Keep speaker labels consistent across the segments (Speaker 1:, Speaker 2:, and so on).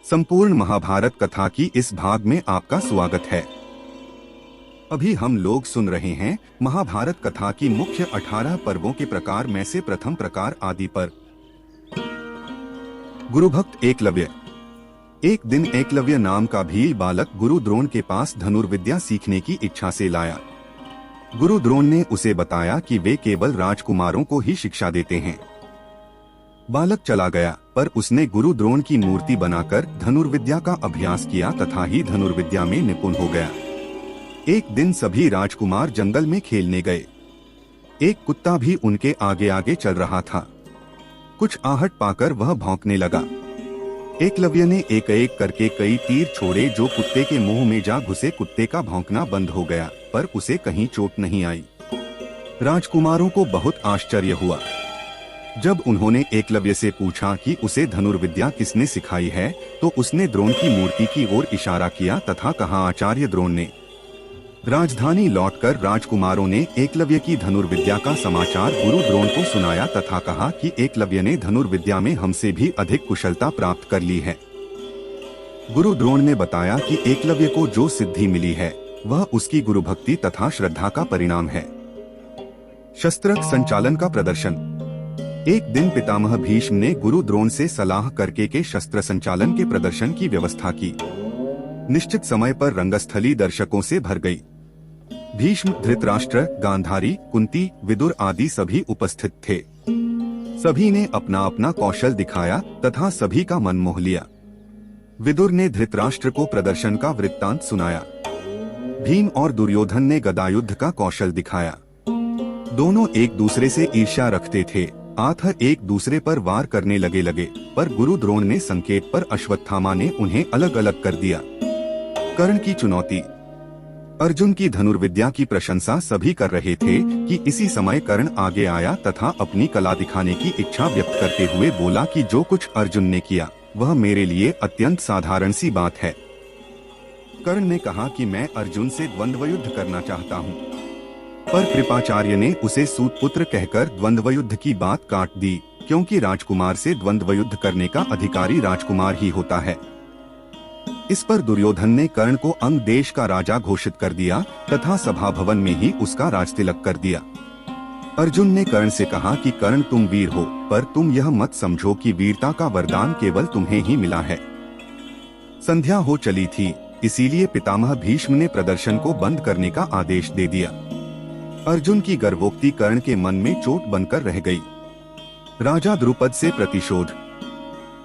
Speaker 1: संपूर्ण महाभारत कथा की इस भाग में आपका स्वागत है। अभी हम लोग सुन रहे हैं महाभारत कथा की मुख्य 18 पर्वों के प्रकार में से प्रथम प्रकार आदि पर। गुरुभक्त एकलव्य। एक दिन एकलव्य नाम का भील बालक गुरु द्रोण के पास धनुर्विद्या सीखने की इच्छा से लाया। गुरु द्रोण ने उसे बताया कि वे केवल राजकुमारों को ही शिक्षा देते हैं। बालक चला गया, पर उसने गुरु द्रोण की मूर्ति बनाकर धनुर्विद्या का अभ्यास किया तथा ही धनुर्विद्या में निपुण हो गया। एक दिन सभी राजकुमार जंगल में खेलने गए। एक कुत्ता भी उनके आगे आगे चल रहा था। कुछ आहट पाकर वह भौंकने लगा। एकलव्य ने एक एक करके कई तीर छोड़े जो कुत्ते के मुंह में जा घुसे। कुत्ते का भौंकना बंद हो गया, पर उसे कहीं चोट नहीं आई। राजकुमारों को बहुत आश्चर्य हुआ। जब उन्होंने एकलव्य से पूछा कि उसे धनुर्विद्या किसने सिखाई है, तो उसने द्रोण की मूर्ति की ओर इशारा किया तथा कहा, आचार्य द्रोण ने। राजधानी लौटकर राजकुमारों ने एकलव्य की धनुर्विद्या का समाचार गुरु द्रोण को सुनाया तथा कहा कि एकलव्य ने धनुर्विद्या में हमसे भी अधिक कुशलता प्राप्त कर ली है। गुरु द्रोण ने बताया कि एकलव्य को जो सिद्धि मिली है वह उसकी गुरु भक्ति तथा श्रद्धा का परिणाम है। शस्त्र संचालन का प्रदर्शन। एक दिन पितामह भीष्म ने गुरु द्रोण से सलाह करके के शस्त्र संचालन के प्रदर्शन की व्यवस्था की। निश्चित समय पर रंगस्थली दर्शकों से भर गई। भीष्म, धृतराष्ट्र, गांधारी, कुंती, विदुर आदि सभी उपस्थित थे। सभी ने अपना अपना कौशल दिखाया तथा सभी का मन मोह लिया। विदुर ने धृतराष्ट्र को प्रदर्शन का वृत्तांत सुनाया। भीम और दुर्योधन ने गदायुद्ध का कौशल दिखाया। दोनों एक दूसरे से ईर्ष्या रखते थे। आथर एक दूसरे पर वार करने लगे, पर गुरु द्रोण ने संकेत पर अश्वत्थामा ने उन्हें अलग अलग कर दिया। कर्ण की चुनौती। अर्जुन की धनुर्विद्या की प्रशंसा सभी कर रहे थे कि इसी समय कर्ण आगे आया तथा अपनी कला दिखाने की इच्छा व्यक्त करते हुए बोला कि जो कुछ अर्जुन ने किया वह मेरे लिए अत्यंत साधारण सी बात है। कर्ण ने कहा कि मैं अर्जुन से द्वंद्व युद्ध करना चाहता हूँ, पर कृपाचार्य ने उसे सूतपुत्र कहकर द्वंद्व युद्ध की बात काट दी, क्योंकि राजकुमार से द्वंद्व युद्ध करने का अधिकारी राजकुमार ही होता है। इस पर दुर्योधन ने कर्ण को अंग देश का राजा घोषित कर दिया तथा सभा भवन में ही उसका राजतिलक कर दिया। अर्जुन ने कर्ण से कहा कि कर्ण, तुम वीर हो, पर तुम यह मत समझो कि वीरता का वरदान केवल तुम्हें ही मिला है। संध्या हो चली थी, इसीलिए पितामह भीष्म ने प्रदर्शन को बंद करने का आदेश दे दिया। अर्जुन की गर्वोक्ति कर्ण के मन में चोट बनकर रह गई। राजा द्रुपद से प्रतिशोध।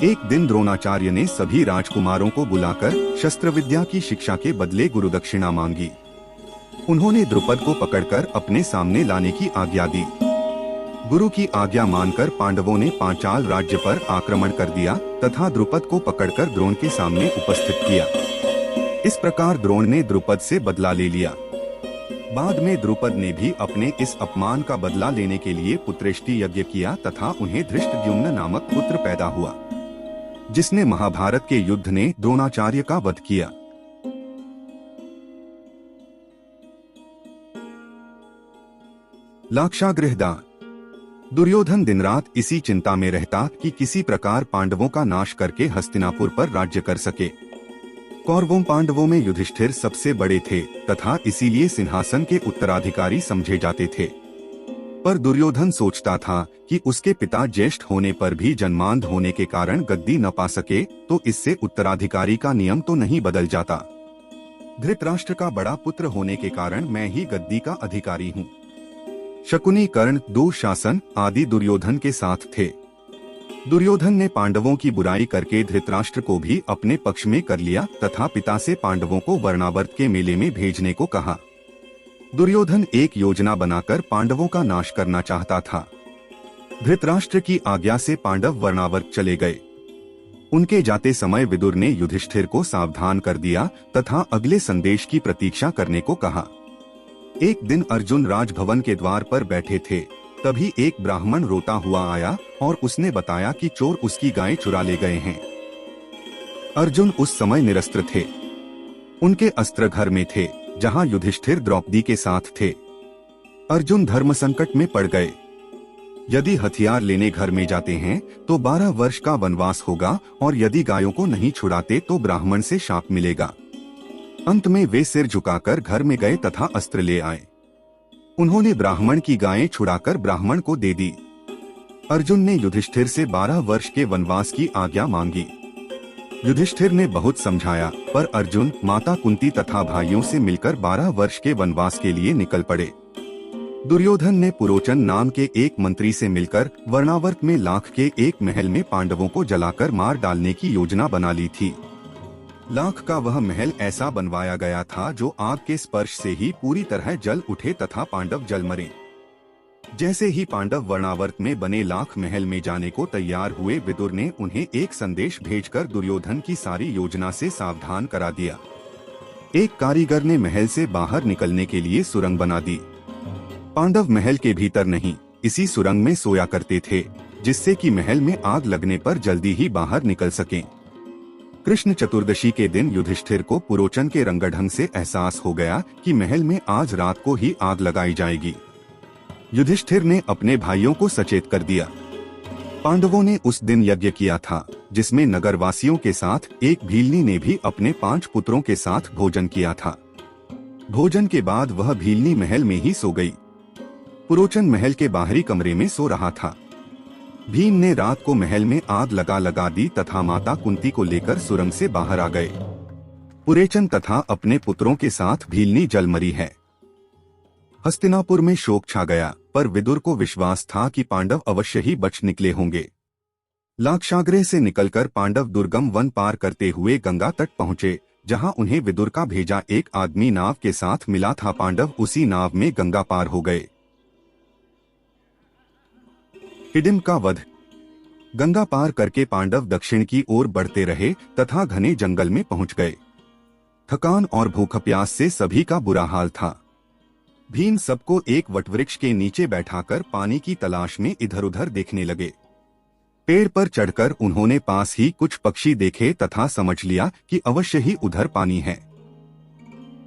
Speaker 1: एक दिन द्रोणाचार्य ने सभी राजकुमारों को बुलाकर शस्त्र विद्या की शिक्षा के बदले गुरुदक्षिणा मांगी। उन्होंने द्रुपद को पकड़कर अपने सामने लाने की आज्ञा दी। गुरु की आज्ञा मानकर पांडवों ने पांचाल राज्य पर आक्रमण कर दिया तथा द्रुपद को पकड़कर द्रोण के सामने उपस्थित किया। इस प्रकार द्रोण ने द्रुपद से बदला ले लिया। बाद में द्रुपद ने भी अपने इस अपमान का बदला लेने के लिए पुत्रेष्टि यज्ञ किया तथा उन्हें धृष्टद्युम्न नामक पुत्र पैदा हुआ, जिसने महाभारत के युद्ध ने द्रोणाचार्य का वध किया। लाक्षागृह दान। दुर्योधन दिन रात इसी चिंता में रहता कि किसी प्रकार पांडवों का नाश करके हस्तिनापुर पर राज्य कर सके। कौरवों पांडवों में युधिष्ठिर सबसे बड़े थे तथा इसीलिए सिंहासन के उत्तराधिकारी समझे जाते थे। पर दुर्योधन सोचता था कि उसके पिता ज्येष्ठ होने पर भी जन्मांध होने के कारण गद्दी न पा सके, तो इससे उत्तराधिकारी का नियम तो नहीं बदल जाता। धृतराष्ट्र का बड़ा पुत्र होने के कारण मैं ही गद्दी का अधिकारी हूँ। शकुनी, कर्ण, दुःशासन आदि दुर्योधन के साथ थे। दुर्योधन ने पांडवों की बुराई करके धृतराष्ट्र को भी अपने पक्ष में कर लिया तथा पिता से पांडवों को वर्णावर्त के मेले में भेजने को कहा। दुर्योधन एक योजना बनाकर पांडवों का नाश करना चाहता था। धृतराष्ट्र की आज्ञा से पांडव वर्णावर्त चले गए। उनके जाते समय विदुर ने युधिष्ठिर को सावधान कर दिया तथा अगले संदेश की प्रतीक्षा करने को कहा। एक दिन अर्जुन राजभवन के द्वार पर बैठे थे, तभी एक ब्राह्मण रोता हुआ आया और उसने बताया कि चोर उसकी गायें चुरा ले गए हैं। अर्जुन उस समय निरस्त्र थे। उनके अस्त्र घर में थे, जहां युधिष्ठिर द्रौपदी के साथ थे। अर्जुन धर्म संकट में पड़ गए। यदि हथियार लेने घर में जाते हैं तो 12 वर्ष का वनवास होगा और यदि गायों को नहीं छुड़ाते तो ब्राह्मण से शाप मिलेगा। अंत में वे सिर झुकाकर घर में गए तथा अस्त्र ले आए। उन्होंने ब्राह्मण की गायें छुड़ाकर ब्राह्मण को दे दी। अर्जुन ने युधिष्ठिर से 12 वर्ष के वनवास की आज्ञा मांगी। युधिष्ठिर ने बहुत समझाया, पर अर्जुन माता कुंती तथा भाइयों से मिलकर 12 वर्ष के वनवास के लिए निकल पड़े। दुर्योधन ने पुरोचन नाम के एक मंत्री से मिलकर वर्णावर्त में लाख के एक महल में पांडवों को जलाकर मार डालने की योजना बना ली थी। लाख का वह महल ऐसा बनवाया गया था जो आग के स्पर्श से ही पूरी तरह जल उठे तथा पांडव जल मरे। जैसे ही पांडव वर्णावर्त में बने लाख महल में जाने को तैयार हुए, विदुर ने उन्हें एक संदेश भेजकर दुर्योधन की सारी योजना से सावधान करा दिया। एक कारीगर ने महल से बाहर निकलने के लिए सुरंग बना दी। पांडव महल के भीतर नहीं, इसी सुरंग में सोया करते थे, जिससे कि महल में आग लगने पर जल्दी ही बाहर निकल सकें। कृष्ण चतुर्दशी के दिन युधिष्ठिर को पुरोचन के रंगढंग से एहसास हो गया कि महल में आज रात को ही आग लगाई जाएगी। युधिष्ठिर ने अपने भाइयों को सचेत कर दिया। पांडवों ने उस दिन यज्ञ किया था, जिसमें नगरवासियों के साथ एक भीलनी ने भी अपने 5 पुत्रों के साथ भोजन किया था। भोजन के बाद वह भीलनी महल में ही सो गई। पुरोचन महल के बाहरी कमरे में सो रहा था। भीम ने रात को महल में आग लगा दी तथा माता कुंती को लेकर सुरंग से बाहर आ गए। पुरेचन तथा अपने पुत्रों के साथ भीलनी जल मरी है। हस्तिनापुर में शोक छा गया, पर विदुर को विश्वास था कि पांडव अवश्य ही बच निकले होंगे। लाक्षागृह से निकलकर पांडव दुर्गम वन पार करते हुए गंगा तट पहुँचे, जहाँ उन्हें विदुर का भेजा एक आदमी नाव के साथ मिला था। पांडव उसी नाव में गंगा पार हो गए। हिडिंब का वध। गंगा पार करके पांडव दक्षिण की ओर बढ़ते रहे तथा घने जंगल में पहुंच गए। थकान और भूख प्यास से सभी का बुरा हाल था। भीम सबको एक वटवृक्ष के नीचे बैठाकर पानी की तलाश में इधर उधर देखने लगे। पेड़ पर चढ़कर उन्होंने पास ही कुछ पक्षी देखे तथा समझ लिया कि अवश्य ही उधर पानी है।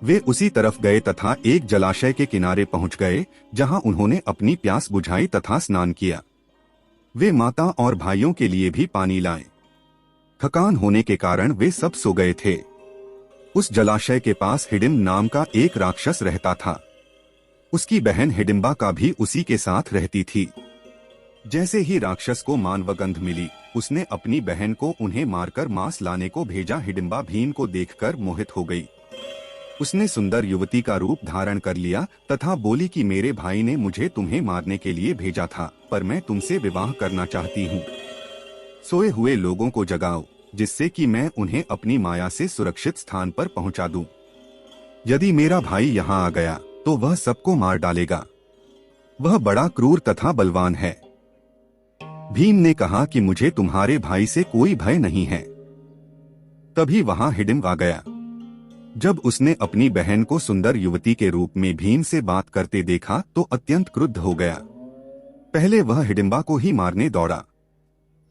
Speaker 1: वे उसी तरफ गए तथा एक जलाशय के किनारे पहुंच गए, जहां उन्होंने अपनी प्यास बुझाई तथा स्नान किया। वे माता और भाइयों के लिए भी पानी लाए। थकान होने के कारण वे सब सो गए थे। उस जलाशय के पास हिडिंब नाम का एक राक्षस रहता था। उसकी बहन हिडिंबा का भी उसी के साथ रहती थी। जैसे ही राक्षस को मानवगंध मिली, उसने अपनी बहन को उन्हें मारकर मांस लाने को भेजा। हिडिंबा भीम को देखकर मोहित हो गई। उसने सुंदर युवती का रूप धारण कर लिया तथा बोली कि मेरे भाई ने मुझे तुम्हें मारने के लिए भेजा था, पर मैं तुमसे विवाह करना चाहती हूँ। सोए हुए लोगों को जगाओ, जिससे कि मैं उन्हें अपनी माया से सुरक्षित स्थान पर पहुंचा दूं। यदि मेरा भाई यहाँ आ गया तो वह सबको मार डालेगा। वह बड़ा क्रूर तथा बलवान है। भीम ने कहा कि मुझे तुम्हारे भाई से कोई भय नहीं है। तभी वहां हिडिंब आ गया। जब उसने अपनी बहन को सुंदर युवती के रूप में भीम से बात करते देखा तो अत्यंत क्रुद्ध हो गया। पहले वह हिडिंबा को ही मारने दौड़ा।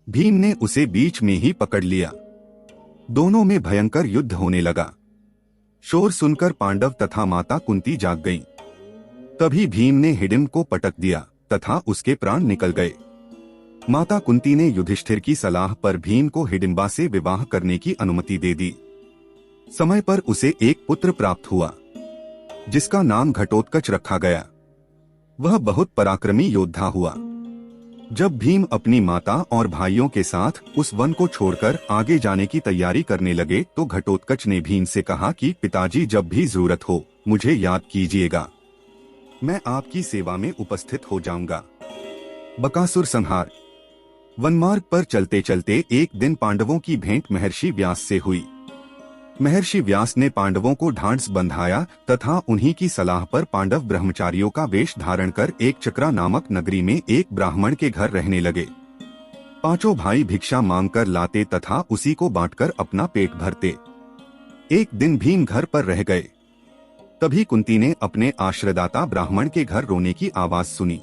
Speaker 1: भीम ने उसे बीच में ही पकड़ लिया। दोनों में भयंकर युद्ध होने लगा। शोर सुनकर पांडव तथा माता कुंती जाग गईं। तभी भीम ने हिडिंब को पटक दिया तथा उसके प्राण निकल गए। माता कुंती ने युधिष्ठिर की सलाह पर भीम को हिडिंबा से विवाह करने की अनुमति दे दी। समय पर उसे एक पुत्र प्राप्त हुआ, जिसका नाम घटोत्कच रखा गया। वह बहुत पराक्रमी योद्धा हुआ। जब भीम अपनी माता और भाइयों के साथ उस वन को छोड़कर आगे जाने की तैयारी करने लगे तो घटोत्कच ने भीम से कहा कि पिताजी, जब भी जरूरत हो मुझे याद कीजिएगा, मैं आपकी सेवा में उपस्थित हो जाऊंगा। बकासुर संहार। वनमार्ग पर चलते चलते एक दिन पांडवों की भेंट महर्षि व्यास से हुई। महर्षि व्यास ने पांडवों को ढांढस बंधाया तथा उन्हीं की सलाह पर पांडव ब्रह्मचारियों का वेश धारण कर एक चक्रा नामक नगरी में एक ब्राह्मण के घर रहने लगे। 5 भाई भिक्षा मांगकर लाते तथा उसी को बांटकर अपना पेट भरते। एक दिन भीम घर पर रह गए। तभी कुंती ने अपने आश्रयदाता ब्राह्मण के घर रोने की आवाज सुनी।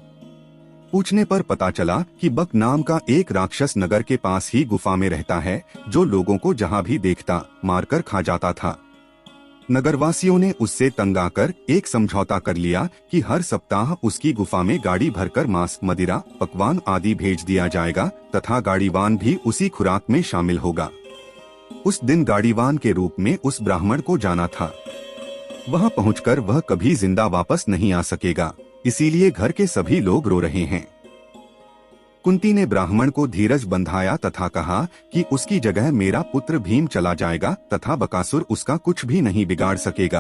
Speaker 1: पूछने पर पता चला कि बक नाम का एक राक्षस नगर के पास ही गुफा में रहता है, जो लोगों को जहां भी देखता मारकर खा जाता था। नगरवासियों ने उससे तंग आकर एक समझौता कर लिया कि हर सप्ताह उसकी गुफा में गाड़ी भरकर मांस, मदिरा, पकवान आदि भेज दिया जाएगा तथा गाड़ीवान भी उसी खुराक में शामिल होगा। उस दिन गाड़ीवान के रूप में उस ब्राह्मण को जाना था। वहां पहुंचकर वह कभी जिंदा वापस नहीं आ सकेगा, इसीलिए घर के सभी लोग रो रहे हैं। कुंती ने ब्राह्मण को धीरज बंधाया तथा कहा कि उसकी जगह मेरा पुत्र भीम चला जाएगा तथा बकासुर उसका कुछ भी नहीं बिगाड़ सकेगा।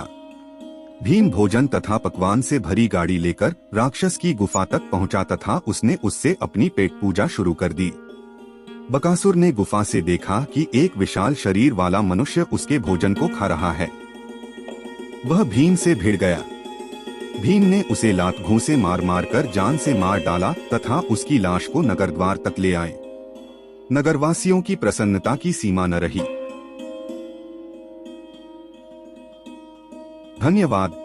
Speaker 1: भीम भोजन तथा पकवान से भरी गाड़ी लेकर राक्षस की गुफा तक पहुंचा तथा उसने उससे अपनी पेट पूजा शुरू कर दी। बकासुर ने गुफा से देखा कि एक विशाल शरीर वाला मनुष्य उसके भोजन को खा रहा है। वह भीम से भिड़ गया। भीम ने उसे लात घूंसे मार मार कर जान से मार डाला तथा उसकी लाश को नगर द्वार तक ले आए। नगरवासियों की प्रसन्नता की सीमा न रही। धन्यवाद।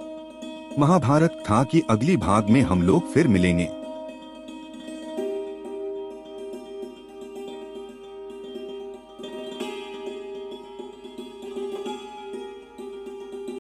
Speaker 1: महाभारत था कि अगली भाग में हम लोग फिर मिलेंगे।